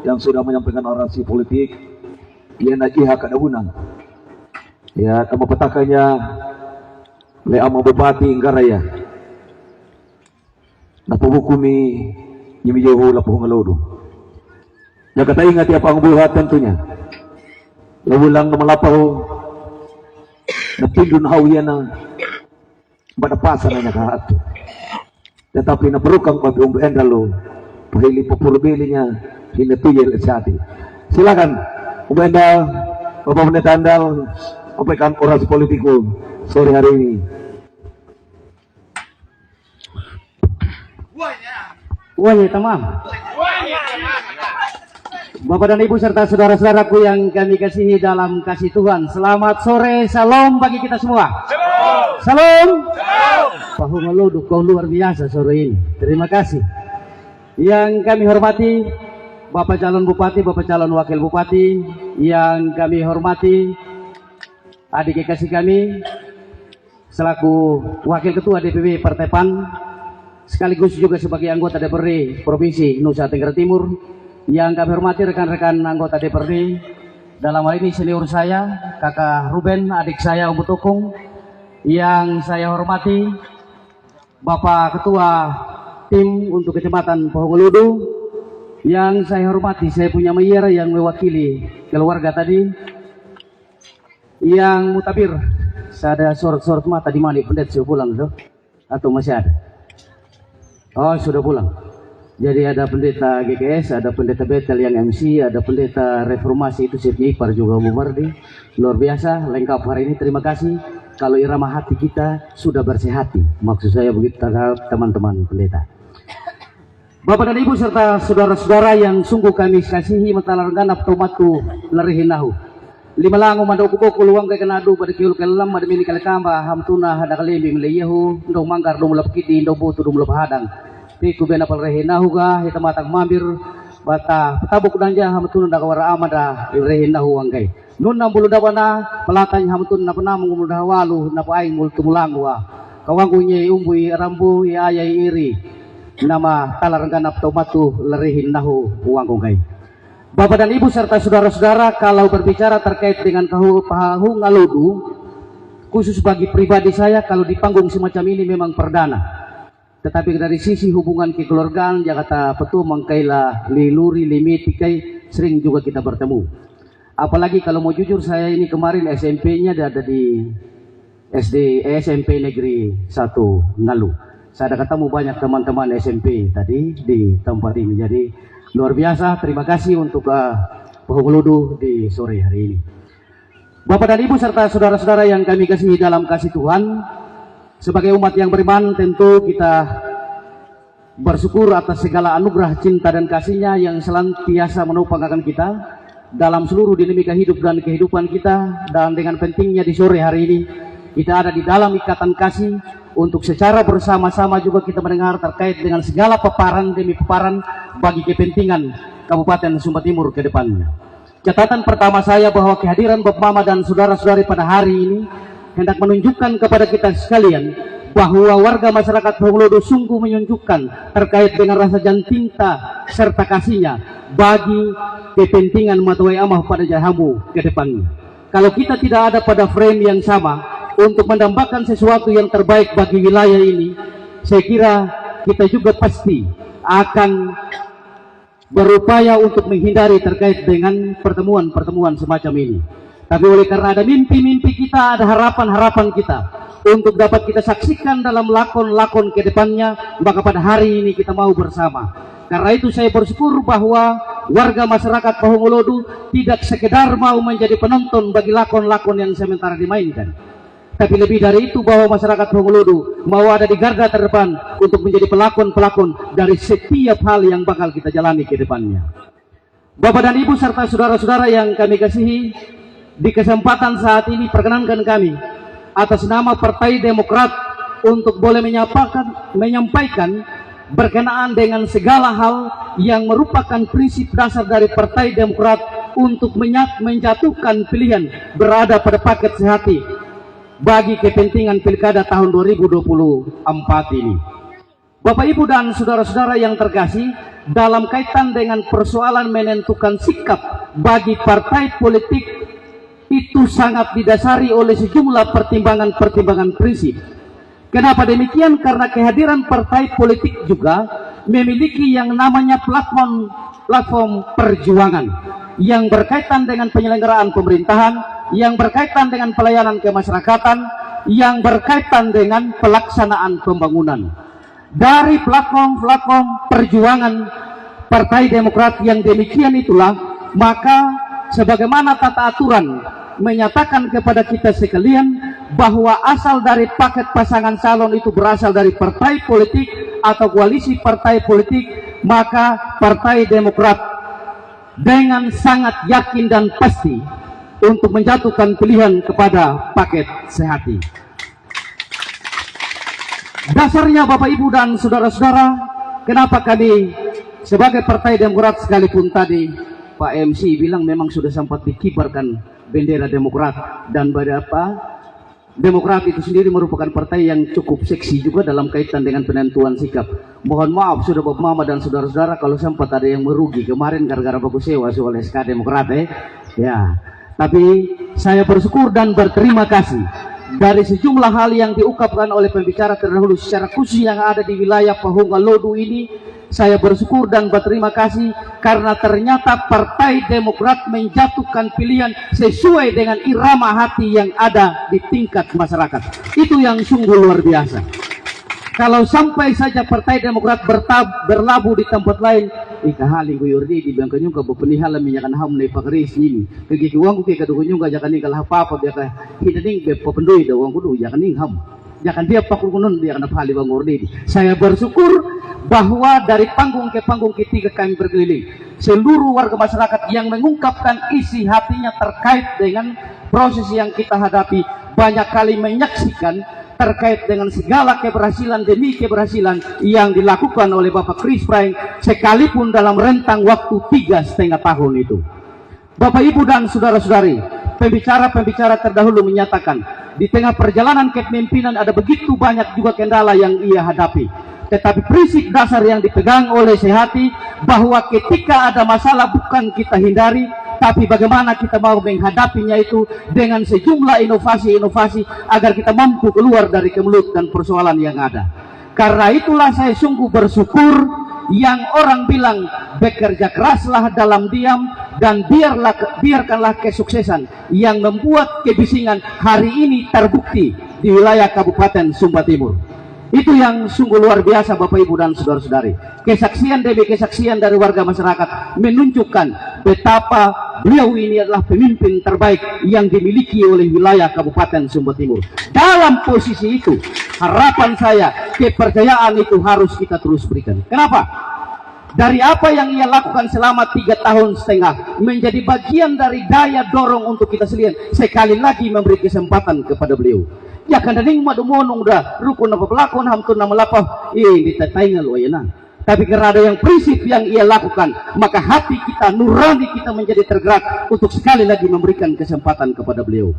yang sudah menyampaikan orasi politik, ia nak iha kadawunan. Ya, tama petakannya le ama bupati Inggaraya. Napahukumi yimiyoho lapuhong alodo. Ya kata ingat ya pang buhat tentunya. Lawulang na malapaw napindun hawiyan ng badapasan na nakahat. Tetapi naperukang pag-umbo endalo pahili popurbili niya hinatuyel at siyati. Silakan umenda Bapak Pendeta Andal sampaikan orasi politiko sore hari ini. Wanya tamam. Bapak dan Ibu serta saudara-saudaraku yang kami kasihi dalam kasih Tuhan, selamat sore, salam bagi kita semua. Salam. Pahu maludu kau luar biasa sore ini. Terima kasih. Yang kami hormati Bapak calon bupati, Bapak calon wakil bupati, yang kami hormati adik kasih kami selaku wakil ketua DPW Partai PAN sekaligus juga sebagai anggota DPRD Provinsi Nusa Tenggara Timur, yang kami hormati rekan-rekan anggota DPRD, dalam hal ini senior saya Kakak Ruben, adik saya Om Tukung, yang saya hormati Bapak Ketua Tim untuk Kecamatan Pohongoludu, yang saya hormati saya punya mayor yang mewakili keluarga tadi, yang mutabir saya ada sorot-sorot mata di mana pendeta sudah pulang tuh atau masih ada? Oh sudah pulang. Jadi ada pendeta GKS, ada pendeta Betel yang MC, ada pendeta Reformasi itu Siti Ipar juga Mumardi. Luar biasa lengkap hari ini. Terima kasih. Kalau irama hati kita sudah bersih-hati, maksud saya begitu teman-teman pendeta. Bapak dan Ibu serta saudara-saudara yang sungguh kami kasihi matalargan aptomatu larihinahu. Lima lango mandoko luang kay kanado pada kiul kelam pada mini kalakamba hamtuna hada kalembing leyehu ndong manggar dong lapkiti ndong butu dong hadang. Piku bena palrehinahu ga hitamatang mambir bata petabuk danja hamtuna dakawara amada rehinahu angkai. Nun 60 dawana pelatanya hamtun na penamung umudah walu na paing multumulangwa. Kawangunye umbui rambu ya ayai iri. Nama talarangkan aptomatu lerihin nahu uang kongkai. Bapak dan Ibu serta saudara-saudara, kalau berbicara terkait dengan pahu ngalodu, khusus bagi pribadi saya kalau di panggung semacam ini memang perdana. Tetapi dari sisi hubungan kekeluargaan, Jakarta Petu mengkaila liluri limitikai sering juga kita bertemu. Apalagi kalau mau jujur saya ini kemarin SMP-nya ada di SMP Negeri 1 Ngalu. Saya ada ketemu banyak teman-teman SMP tadi di tempat ini. Jadi luar biasa. Terima kasih untuk Pohongoludu di sore hari ini. Bapak dan Ibu serta saudara-saudara yang kami kasihi dalam kasih Tuhan, sebagai umat yang beriman tentu kita bersyukur atas segala anugerah cinta dan kasihnya yang senantiasa menopang akan kita dalam seluruh dinamika hidup dan kehidupan kita. Dan dengan pentingnya di sore hari ini kita ada di dalam ikatan kasih untuk secara bersama-sama juga kita mendengar terkait dengan segala paparan demi paparan bagi kepentingan Kabupaten Sumba Timur ke depannya. Catatan pertama saya bahwa kehadiran Bapak Mama dan saudara-saudari pada hari ini hendak menunjukkan kepada kita sekalian bahwa warga masyarakat Pohongoludu sungguh menunjukkan terkait dengan rasa cinta serta kasihnya bagi kepentingan Matawai Amah pada Jahamu ke depannya. Kalau kita tidak ada pada frame yang sama untuk mendambakan sesuatu yang terbaik bagi wilayah ini, saya kira kita juga pasti akan berupaya untuk menghindari terkait dengan pertemuan-pertemuan semacam ini. Tapi oleh karena ada mimpi-mimpi kita, ada harapan-harapan kita untuk dapat kita saksikan dalam lakon-lakon ke depannya, maka pada hari ini kita mau bersama. Karena itu saya bersyukur bahwa warga masyarakat Pohongoludu tidak sekedar mau menjadi penonton bagi lakon-lakon yang sementara dimainkan, tapi lebih dari itu bahwa masyarakat Pohongoludu mau ada di garda terdepan untuk menjadi pelakon-pelakon dari setiap hal yang bakal kita jalani ke depannya. Bapak dan Ibu serta saudara-saudara yang kami kasihi, di kesempatan saat ini perkenankan kami atas nama Partai Demokrat untuk boleh menyampaikan berkenaan dengan segala hal yang merupakan prinsip dasar dari Partai Demokrat untuk menjatuhkan pilihan berada pada paket sehati bagi kepentingan pilkada tahun 2024 ini. Bapak Ibu dan saudara-saudara yang terkasih, dalam kaitan dengan persoalan menentukan sikap bagi partai politik itu sangat didasari oleh sejumlah pertimbangan-pertimbangan prinsip. Kenapa demikian? Karena kehadiran partai politik juga memiliki yang namanya platform perjuangan yang berkaitan dengan penyelenggaraan pemerintahan, yang berkaitan dengan pelayanan kemasyarakatan, yang berkaitan dengan pelaksanaan pembangunan. Dari platform perjuangan Partai Demokrat yang demikian itulah, maka sebagaimana tata aturan menyatakan kepada kita sekalian bahwa asal dari paket pasangan calon itu berasal dari partai politik atau koalisi partai politik, maka Partai Demokrat dengan sangat yakin dan pasti untuk menjatuhkan pilihan kepada paket sehati. Dasarnya Bapak Ibu dan saudara-saudara, kenapa kami sebagai Partai Demokrat, sekalipun tadi Pak MC bilang memang sudah sempat dikibarkan bendera Demokrat, dan Demokrat itu sendiri merupakan partai yang cukup seksi juga dalam kaitan dengan penentuan sikap. Mohon maaf sudah Bapak Mama dan saudara-saudara kalau sempat ada yang merugi kemarin gara-gara bagus sewa oleh SK Demokrat ya. Tapi saya bersyukur dan berterima kasih dari sejumlah hal yang diungkapkan oleh pembicara terdahulu secara khusus yang ada di wilayah Pahunga Lodu ini. Saya bersyukur dan berterima kasih karena ternyata Partai Demokrat menjatuhkan pilihan sesuai dengan irama hati yang ada di tingkat masyarakat. Itu yang sungguh luar biasa. Kalau sampai saja Partai Demokrat berlabuh di tempat lain, ikahali guyurdi di bangka nyungka bepenihala minyakan ham nei pagris ini. Kegi uangku ke kadung nyungka jangan ning kalah apa biaka hidening be popendoi da uangku du jangan ning ham. Jangan dia pakul kunun dia kena pahali bang urdi. Saya bersyukur bahwa dari panggung ke panggung ketiga kami berkeliling, seluruh warga masyarakat yang mengungkapkan isi hatinya terkait dengan proses yang kita hadapi, banyak kali menyaksikan terkait dengan segala keberhasilan demi keberhasilan yang dilakukan oleh Bapak Chris Pring sekalipun dalam rentang waktu 3,5 tahun itu. Bapak Ibu dan saudara-saudari, pembicara-pembicara terdahulu menyatakan di tengah perjalanan kepemimpinan ada begitu banyak juga kendala yang ia hadapi. Tetapi prinsip dasar yang dipegang oleh Sehati bahwa ketika ada masalah bukan kita hindari, tapi bagaimana kita mau menghadapinya itu dengan sejumlah inovasi-inovasi agar kita mampu keluar dari kemelut dan persoalan yang ada. Karena itulah saya sungguh bersyukur yang orang bilang bekerja keraslah dalam diam dan biarkanlah kesuksesan yang membuat kebisingan hari ini terbukti di wilayah Kabupaten Sumba Timur. Itu yang sungguh luar biasa Bapak Ibu dan saudara-saudari. Kesaksian demi kesaksian dari warga masyarakat menunjukkan betapa beliau ini adalah pemimpin terbaik yang dimiliki oleh wilayah Kabupaten Sumba Timur. Dalam posisi itu, harapan saya kepercayaan itu harus kita terus berikan. Kenapa? Dari apa yang ia lakukan selama 3,5 tahun menjadi bagian dari daya dorong untuk kita sekali lagi memberi kesempatan kepada beliau. Ya kan ning madumonong dah rukun apa pelakon hamtun nama lapah ditataingan lo ya nah. Tapi karena ada yang prinsip yang ia lakukan, maka hati kita, nurani kita menjadi tergerak untuk sekali lagi memberikan kesempatan kepada beliau.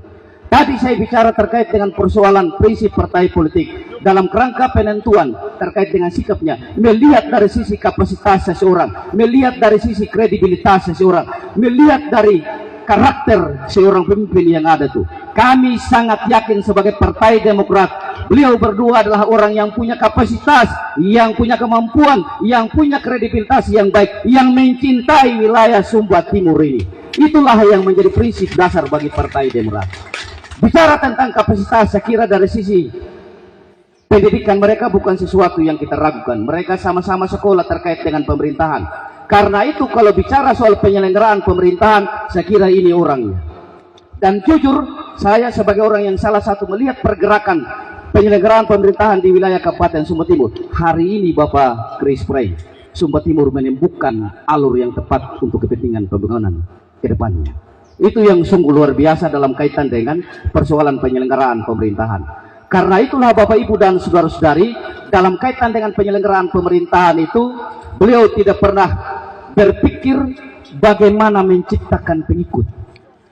Tadi saya bicara terkait dengan persoalan prinsip partai politik dalam kerangka penentuan terkait dengan sikapnya, melihat dari sisi kapasitas seseorang, melihat dari sisi kredibilitas seseorang, melihat dari karakter seorang pemimpin yang ada tuh. Kami sangat yakin sebagai Partai Demokrat, beliau berdua adalah orang yang punya kapasitas, yang punya kemampuan, yang punya kredibilitas yang baik, yang mencintai wilayah Sumba Timur ini. Itulah yang menjadi prinsip dasar bagi Partai Demokrat. Bicara tentang kapasitas, saya kira dari sisi pendidikan mereka bukan sesuatu yang kita ragukan. Mereka sama-sama sekolah terkait dengan pemerintahan. Karena itu kalau bicara soal penyelenggaraan pemerintahan, saya kira ini orangnya. Dan jujur, saya sebagai orang yang salah satu melihat pergerakan penyelenggaraan pemerintahan di wilayah Kabupaten Sumba Timur. Hari ini Bapak Chris Pring, Sumba Timur menemukan alur yang tepat untuk kepentingan pembangunan ke depannya. Itu yang sungguh luar biasa dalam kaitan dengan persoalan penyelenggaraan pemerintahan. Karena itulah Bapak Ibu dan saudara-saudari, dalam kaitan dengan penyelenggaraan pemerintahan itu, beliau tidak pernah berpikir bagaimana menciptakan pengikut,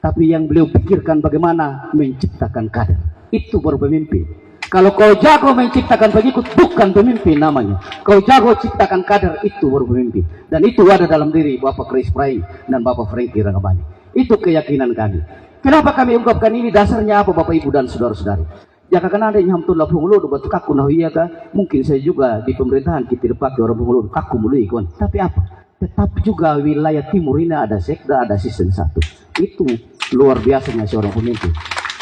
tapi yang beliau pikirkan bagaimana menciptakan kader. Itu baru pemimpin. Kalau kau jago menciptakan pengikut, bukan pemimpin namanya. Kau jago ciptakan kader, itu baru pemimpin. Dan itu ada dalam diri Bapak Chris Praing dan Bapak Franky Rangabani. Itu keyakinan kami. Kenapa kami ungkapkan ini? Dasarnya apa Bapak Ibu dan saudara-saudari? Jika kan ada yang hamtun lah pengulu, batu kaku nahuia kah? Mungkin saya juga di pemerintahan kita dipakai orang pengulu kaku mulai kawan. Tapi apa? Tetap juga wilayah timur ini ada sekda, ada season 1. Itu luar biasanya seorang pemimpin.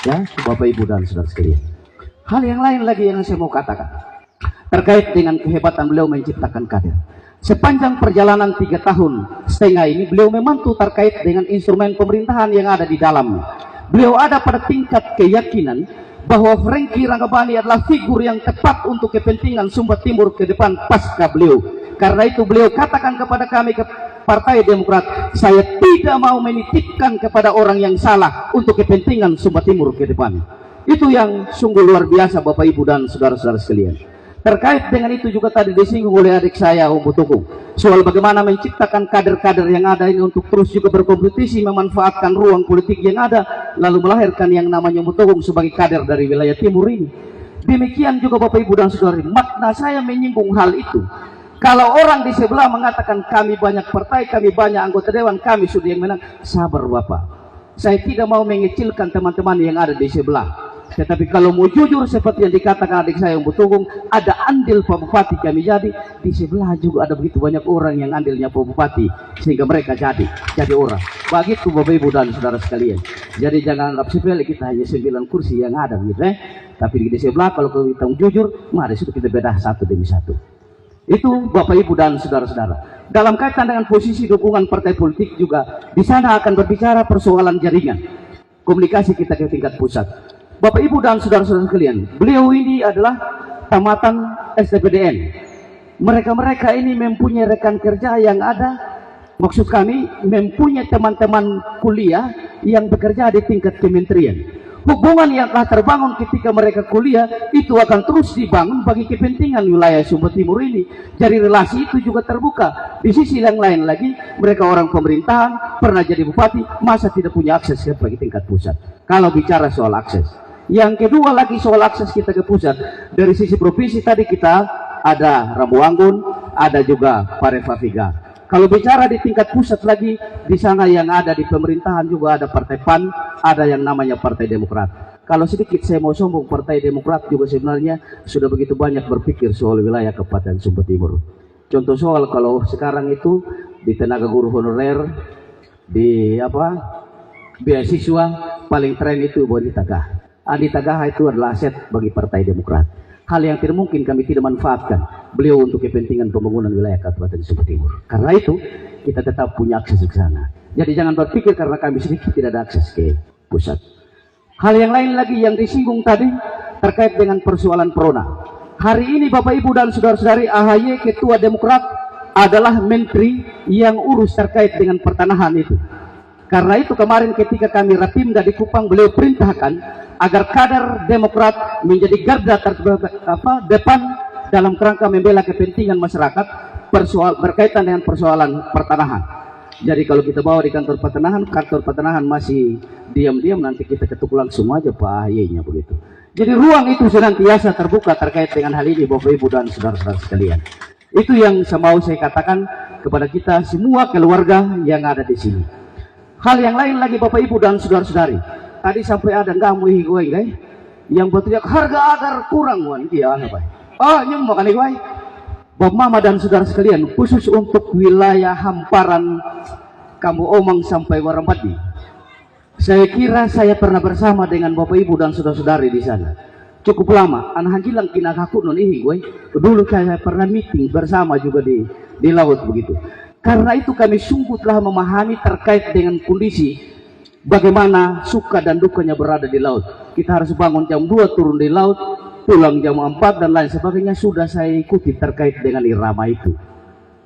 Ya, Bapak Ibu dan saudara sekalian. Hal yang lain lagi yang saya mau katakan terkait dengan kehebatan beliau menciptakan kader. Sepanjang perjalanan 3 tahun setengah ini, beliau membantu terkait dengan instrumen pemerintahan yang ada di dalamnya. Beliau ada pada tingkat keyakinan bahwa Franky Rangabani adalah figur yang tepat untuk kepentingan Sumba Timur ke depan pasca beliau. Karena itu beliau katakan kepada kami ke Partai Demokrat, saya tidak mau menitipkan kepada orang yang salah untuk kepentingan Sumba Timur ke depan. Itu yang sungguh luar biasa Bapak Ibu dan saudara-saudara sekalian. Terkait dengan itu juga tadi disinggung oleh adik saya Om Butuku, soal bagaimana menciptakan kader-kader yang ada ini untuk terus juga berkompetisi memanfaatkan ruang politik yang ada, lalu melahirkan yang namanya Om Butuku sebagai kader dari wilayah timur ini. Demikian juga Bapak Ibu dan saudari, makna saya menyinggung hal itu. Kalau orang di sebelah mengatakan kami banyak partai, kami banyak anggota dewan, kami sudah yang menang, sabar Bapak. Saya tidak mau mengecilkan teman-teman yang ada di sebelah. Tetapi kalau mau jujur seperti yang dikatakan adik saya yang Butugung, ada andil Pak Bupati kami jadi, di sebelah juga ada begitu banyak orang yang andilnya Pak Bupati, sehingga mereka jadi orang. Begitu Bapak Ibu dan saudara sekalian. Jadi jangan anggap sepele kita hanya 9 kursi yang ada gitu Tapi di sebelah kalau kita jujur, mari sudah kita bedah satu demi satu. Itu Bapak Ibu dan saudara-saudara. Dalam kaitan dengan posisi dukungan partai politik juga, di sana akan berbicara persoalan jaringan komunikasi kita ke tingkat pusat. Bapak Ibu dan saudara-saudara sekalian, beliau ini adalah tamatan STPDN. Mereka-mereka ini mempunyai rekan kerja yang ada, maksud kami mempunyai teman-teman kuliah yang bekerja di tingkat kementerian. Hubungan yang telah terbangun ketika mereka kuliah itu akan terus dibangun bagi kepentingan wilayah Sumba Timur ini. Jadi relasi itu juga terbuka. Di sisi yang lain lagi, mereka orang pemerintahan, pernah jadi bupati, masa tidak punya akses ke bagi tingkat pusat. Kalau bicara soal akses. Yang kedua lagi soal akses kita ke pusat. Dari sisi provinsi tadi kita ada Rambuanggun, ada juga Parevaviga. Kalau bicara di tingkat pusat lagi, di sana yang ada di pemerintahan juga ada Partai PAN, ada yang namanya Partai Demokrat. Kalau sedikit saya mau sombong, Partai Demokrat juga sebenarnya sudah begitu banyak berpikir soal wilayah Kabupaten Sumba Timur. Contoh soal kalau sekarang itu di tenaga guru honorer, di beasiswa paling tren itu Adi Tagah. Adi Tagah itu adalah aset bagi Partai Demokrat. Hal yang tidak mungkin kami tidak manfaatkan beliau untuk kepentingan pembangunan wilayah Kabupaten Sumba Timur. Karena itu kita tetap punya akses ke sana. Jadi jangan berpikir karena kami sedikit tidak ada akses ke pusat. Hal yang lain lagi yang disinggung tadi terkait dengan persoalan Prona. Hari ini Bapak Ibu dan saudara-saudari, AHY Ketua Demokrat adalah menteri yang urus terkait dengan pertanahan itu. Karena itu kemarin ketika kami Rapimda di Kupang, beliau perintahkan agar kader Demokrat menjadi garda depan dalam kerangka membela kepentingan masyarakat berkaitan dengan persoalan pertanahan. Jadi kalau kita bawa di kantor pertanahan masih diam-diam, nanti kita ketuk langsung aja Pak AHY-nya begitu. Jadi ruang itu senantiasa terbuka terkait dengan hal ini Bapak Ibu dan saudara-saudara sekalian. Itu yang mau saya katakan kepada kita semua keluarga yang ada di sini. Hal yang lain lagi Bapak Ibu dan saudara-saudari, tadi sampai ada ngamu higoi guys, yang betulnya harga agar kurang wan dia apa? Nyum makan higoi. Bapak Mama dan saudara sekalian, khusus untuk wilayah hamparan Kamu Omang sampai Warambadi. Saya kira saya pernah bersama dengan Bapak Ibu dan saudara-saudari di sana. Cukup lama, anak hilang kinakaku non higoi. Dulu saya pernah meeting bersama juga di laut begitu. Karena itu kami sungguh telah memahami terkait dengan kondisi bagaimana suka dan dukanya berada di laut. Kita harus bangun jam 2, turun di laut, pulang jam 4 dan lain sebagainya. Sudah saya ikuti terkait dengan irama itu.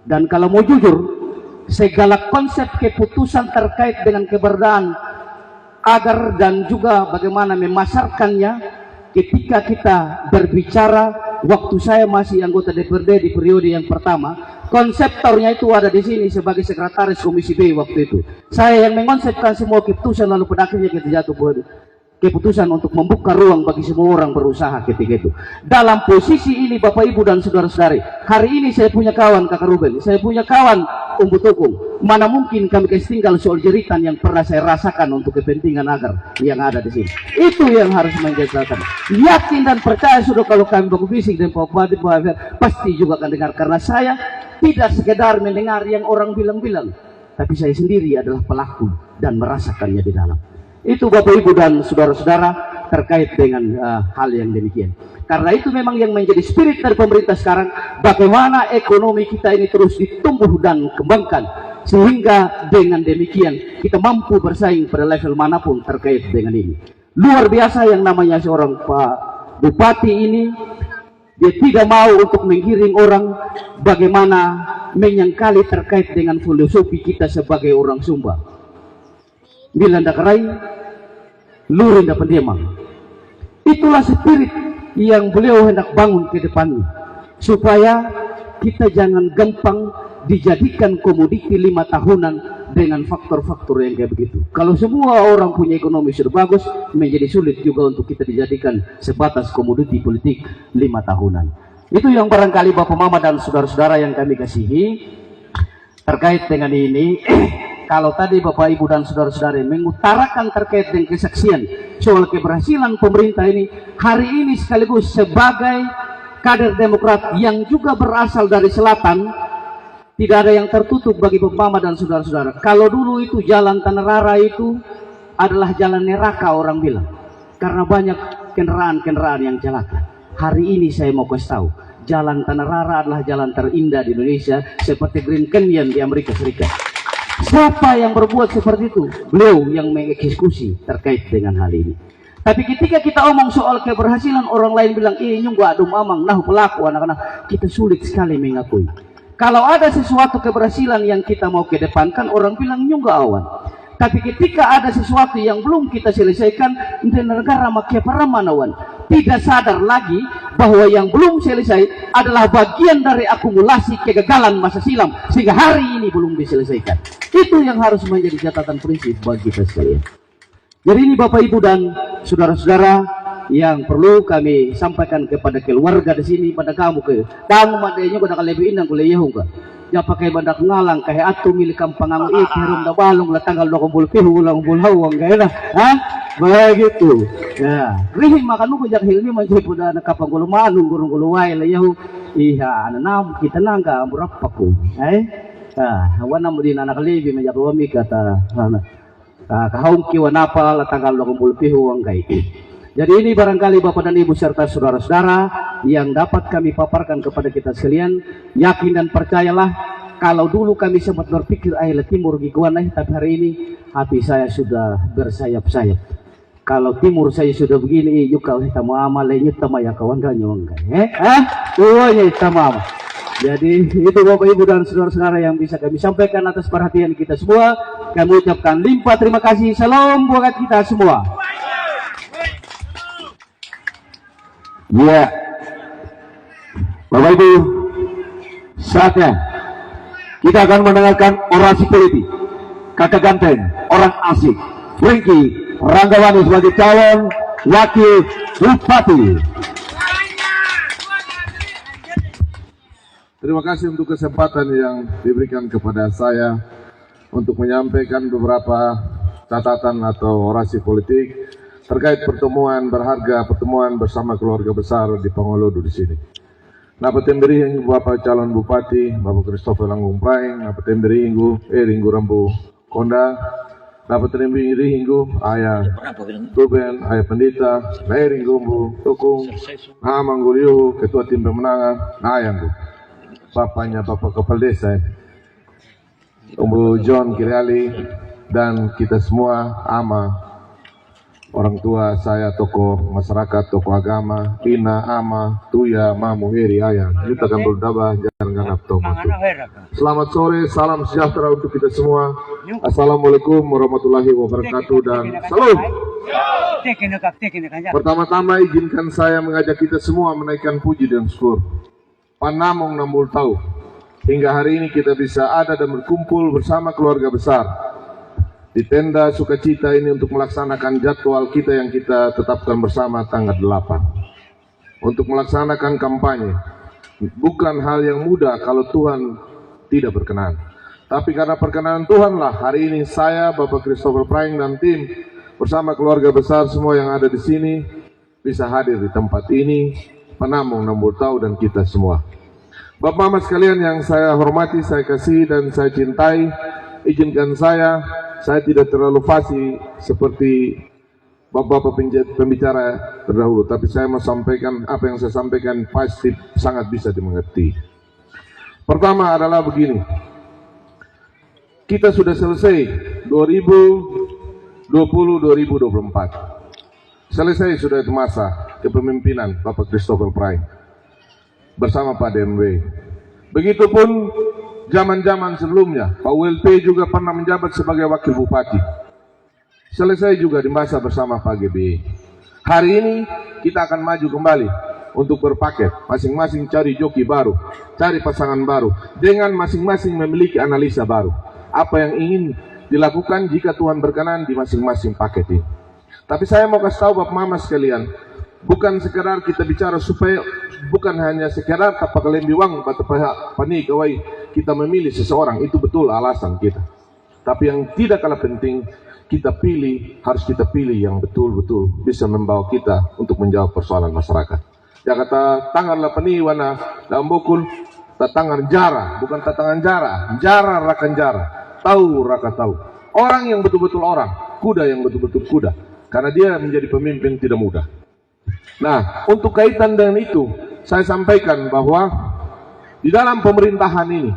Dan kalau mau jujur, segala konsep keputusan terkait dengan keberadaan agar dan juga bagaimana memasarkannya ketika kita berbicara, waktu saya masih anggota DPRD di periode yang pertama, konseptornya itu ada di sini sebagai sekretaris Komisi B waktu itu. Saya yang mengonsepkan semua keputusan, lalu pada akhirnya kita jatuh keputusan untuk membuka ruang bagi semua orang berusaha ketika itu. Dalam posisi ini Bapak Ibu dan saudara-saudari, hari ini saya punya kawan Kakak Ruben, saya punya kawan Umbu Tukung. Mana mungkin kami tinggal soal jeritan yang pernah saya rasakan untuk kepentingan agar yang ada di sini. Itu yang harus menjadi catatan. Yakin dan percaya sudah kalau kami berfisik dan Pak Bupati pasti juga akan dengar, karena saya tidak sekedar mendengar yang orang bilang-bilang, tapi saya sendiri adalah pelaku dan merasakannya di dalam. Itu Bapak Ibu dan saudara-saudara terkait dengan hal yang demikian. Karena itu memang yang menjadi spirit dari pemerintah sekarang, bagaimana ekonomi kita ini terus ditumbuh dan kembangkan, sehingga dengan demikian kita mampu bersaing pada level manapun terkait dengan ini. Luar biasa yang namanya seorang Pak Bupati ini, dia tidak mau untuk menggiring orang, bagaimana menyangkali terkait dengan filosofi kita sebagai orang Sumba. Bilang dakarai, lurin dapat diemang. Itulah spirit yang beliau hendak bangun ke depannya, supaya kita jangan gampang dijadikan komoditi 5 tahunan dengan faktor-faktor yang kayak begitu. Kalau semua orang punya ekonomi sudah bagus, menjadi sulit juga untuk kita dijadikan sebatas komoditi politik 5 tahunan. Itu yang barangkali Bapak Mama dan saudara-saudara yang kami kasihi terkait dengan ini. Kalau tadi Bapak Ibu dan saudara-saudara mengutarakan terkait dengan kesaksian soal keberhasilan pemerintah ini, hari ini sekaligus sebagai kader Demokrat yang juga berasal dari selatan, tidak ada yang tertutup bagi Bapak Mama dan saudara-saudara. Kalau dulu itu jalan Tanah Rara itu adalah jalan neraka orang bilang, karena banyak kendaraan-kendaraan yang celaka. Hari ini saya mau kasih tahu, jalan Tanah Rara adalah jalan terindah di Indonesia, seperti Grand Canyon di Amerika Serikat. Siapa yang berbuat seperti itu? Beliau yang mengeksekusi terkait dengan hal ini. Tapi ketika kita omong soal keberhasilan, orang lain bilang, ini nggak adum amang, nah pelaku anak-anak, kita sulit sekali mengakui. Kalau ada sesuatu keberhasilan yang kita mau kedepankan, orang bilang nggak awan. Tapi ketika ada sesuatu yang belum kita selesaikan, negara makia paramanawan tidak sadar lagi bahwa yang belum selesai adalah bagian dari akumulasi kegagalan masa silam, sehingga hari ini belum diselesaikan. Itu yang harus menjadi catatan prinsip bagi kita sekalian. Jadi ini Bapak Ibu dan saudara-saudara yang perlu kami sampaikan kepada keluarga di sini, pada kamu madanya pada lebih inang kuliah enggak. Ya pakai bandak ngalang kayak atu milik kampang ang ikirum da balong la tanggal 20 pihu ulang bulhawang kaya na, ha? Begitu. Ya, rihim makan ko jak hilmi man jay puda na kapang gulumanung gurung guluway la yahu iha ananam kita nangga berapa ko. Wana mo din anak lebi man jak wami kata kahongki wanapa la tanggal 20 pihu ang kay. Jadi ini barangkali Bapak dan Ibu serta saudara-saudara yang dapat kami paparkan kepada kita sekalian. Yakin dan percayalah, kalau dulu kami sempat berpikir timur giguan, tapi hari ini hati saya sudah bersayap-sayap. Kalau timur saya sudah begini, yuk kau kita mau amal, yuk tamaya kawan ganyo enggak, tuanya tamam. Jadi itu Bapak Ibu dan saudara-saudara yang bisa kami sampaikan atas perhatian kita semua. Kami ucapkan limpah terima kasih. Salam buat kita semua. Ya, Bapak Ibu, saatnya kita akan mendengarkan orasi politik kakak ganteng orang asik Frankie Ranggawani sebagai calon wakil bupati. Terima kasih untuk kesempatan yang diberikan kepada saya untuk menyampaikan beberapa catatan atau orasi politik terkait pertemuan berharga, pertemuan bersama keluarga besar di Pangolodo di sini. Napa temberi hinggu Bapak calon bupati, Bapak Christopher Langgung Praeng, napa temberi hinggu Ringgu Rambu Konda, napa temberi hinggu Ayah Ruben, Ayah Pendeta, Ringgu Umbu Tukung, Amang Guliu, Ketua Tim Pemenangan, Ayangku, Bapaknya Bapak Kepala Desa, Umbu John Kiriali, dan kita semua ama orang tua saya, tokoh masyarakat, tokoh agama, Pina, Ama, Tuya, Mamu, Heri, Ayang, kita akan berdabah, jangan ganap tomat. Selamat sore, salam sejahtera untuk kita semua. Assalamualaikum warahmatullahi wabarakatuh dan salam. Pertama-tama izinkan saya mengajak kita semua menaikkan puji dan syukur. Panamong 60 tahun hingga hari ini kita bisa ada dan berkumpul bersama keluarga besar. di tenda sukacita ini untuk melaksanakan jadwal kita yang kita tetapkan bersama tanggal 8. Untuk melaksanakan kampanye. Bukan hal yang mudah kalau Tuhan tidak berkenan. Tapi karena perkenan Tuhanlah hari ini saya, Bapak Christopher Prying dan tim bersama keluarga besar semua yang ada di sini bisa hadir di tempat ini, penamung Nambur Tahu dan kita semua. Bapak Mama sekalian yang saya hormati, saya kasih dan saya cintai, izinkan saya tidak terlalu fasih seperti Bapak pembicara terdahulu, tapi saya mau sampaikan apa yang saya sampaikan pasti sangat bisa dimengerti. Pertama adalah begini, kita sudah selesai 2020-2024. Selesai sudah itu masa kepemimpinan Bapak Christopher Prying bersama Pak DMW. Begitupun zaman-zaman sebelumnya, Pak WLP juga pernah menjabat sebagai wakil bupati. Selesai juga di masa bersama Pak GBE. Hari ini kita akan maju kembali untuk berpaket, masing-masing cari joki baru, cari pasangan baru, dengan masing-masing memiliki analisa baru. Apa yang ingin dilakukan jika Tuhan berkenan di masing-masing paket ini. Tapi saya mau kasih tahu Bapak Mama sekalian, bukan sekedar kita bicara supaya, bukan hanya sekedar tapak lembiwang pani kawai kita memilih seseorang, itu betul alasan kita. Tapi yang tidak kalah penting, kita pilih, harus kita pilih yang betul-betul bisa membawa kita untuk menjawab persoalan masyarakat. Ya kata tangan lapani wana dalam bukul, tatangan jara, bukan tatangan jara rakan jara, tahu raka tahu. Orang yang betul-betul orang, kuda yang betul-betul kuda. Karena dia menjadi pemimpin tidak mudah. Nah, untuk kaitan dengan itu, saya sampaikan bahwa di dalam pemerintahan ini,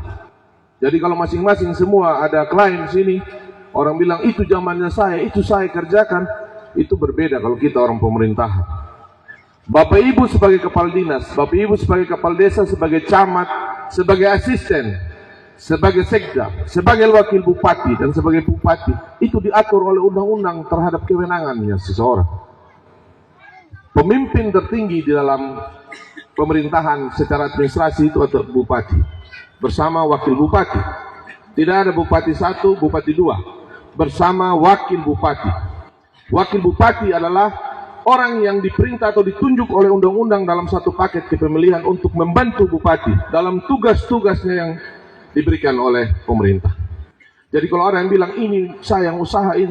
jadi kalau masing-masing semua ada klaim sini, orang bilang itu zamannya saya, itu saya kerjakan, itu berbeda kalau kita orang pemerintahan. Bapak Ibu sebagai kepala dinas, Bapak Ibu sebagai kepala desa, sebagai camat, sebagai asisten, sebagai sekda, sebagai wakil bupati, dan sebagai bupati, itu diatur oleh undang-undang terhadap kewenangannya seseorang. Pemimpin tertinggi di dalam pemerintahan secara administrasi itu adalah bupati, bersama wakil bupati. Tidak ada bupati satu, bupati dua, bersama wakil bupati. Wakil bupati adalah orang yang diperintah atau ditunjuk oleh undang-undang dalam satu paket kepemilihan untuk membantu bupati dalam tugas-tugasnya yang diberikan oleh pemerintah. Jadi kalau orang yang bilang ini saya yang usahain,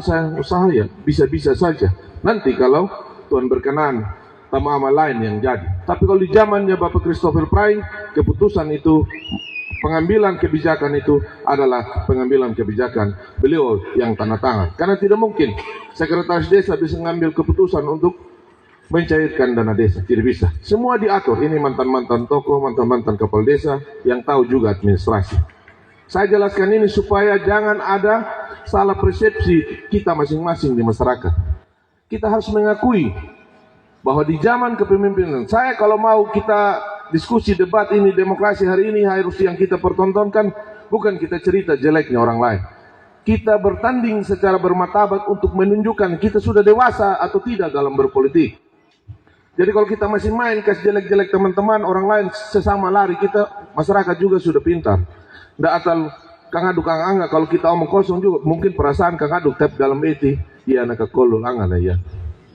ya bisa-bisa saja. Nanti kalau Tuhan berkenan, sama lain yang jadi. Tapi kalau di zamannya Bapak Christopher Prying, keputusan itu, pengambilan kebijakan itu adalah pengambilan kebijakan beliau yang tanda tangan. Karena tidak mungkin sekretaris desa bisa mengambil keputusan untuk mencairkan dana desa, tidak bisa. Semua diatur. Ini mantan-mantan tokoh, mantan-mantan kepala desa yang tahu juga administrasi. Saya jelaskan ini supaya jangan ada salah persepsi kita masing-masing di masyarakat. Kita harus mengakui bahwa di zaman kepemimpinan saya, kalau mau kita diskusi debat ini, demokrasi hari ini harus yang kita pertontonkan bukan kita cerita jeleknya orang lain. Kita bertanding secara bermartabat untuk menunjukkan kita sudah dewasa atau tidak dalam berpolitik. Jadi kalau kita masih main kasih jelek-jelek teman-teman orang lain sesama lari, kita masyarakat juga sudah pintar. Nggak asal kang aduk kang angga, kalau kita omong kosong juga mungkin perasaan kang aduk, tapi dalam eti dia anak kekolol angga ya.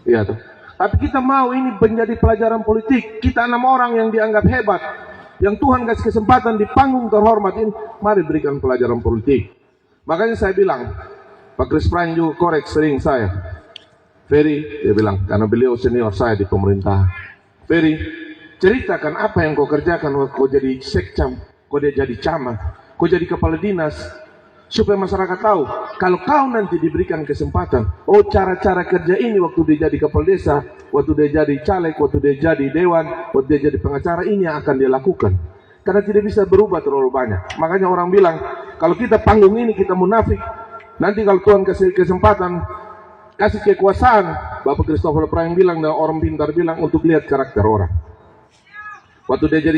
Iya tuh. Tapi kita mau ini menjadi pelajaran politik. Kita 6 orang yang dianggap hebat, yang Tuhan kasih kesempatan di panggung terhormat ini, mari berikan pelajaran politik. Makanya saya bilang, Pak Chris Prying juga korek sering saya. Ferry, dia bilang, karena beliau senior saya di pemerintah. Ferry, ceritakan apa yang kau kerjakan waktu kau jadi sekcam, kau jadi camat, kau jadi kepala dinas, supaya masyarakat tahu, kalau kau nanti diberikan kesempatan, oh cara-cara kerja ini waktu dia jadi kepala desa, waktu dia jadi caleg, waktu dia jadi dewan, waktu dia jadi pengacara, ini yang akan dia lakukan. Karena tidak bisa berubah terlalu banyak. Makanya orang bilang, kalau kita panggung ini kita munafik, nanti kalau Tuhan kasih kesempatan, kasih kekuasaan, Bapak Christopher Prying bilang dan orang pintar bilang untuk lihat karakter orang. Waktu dia jadi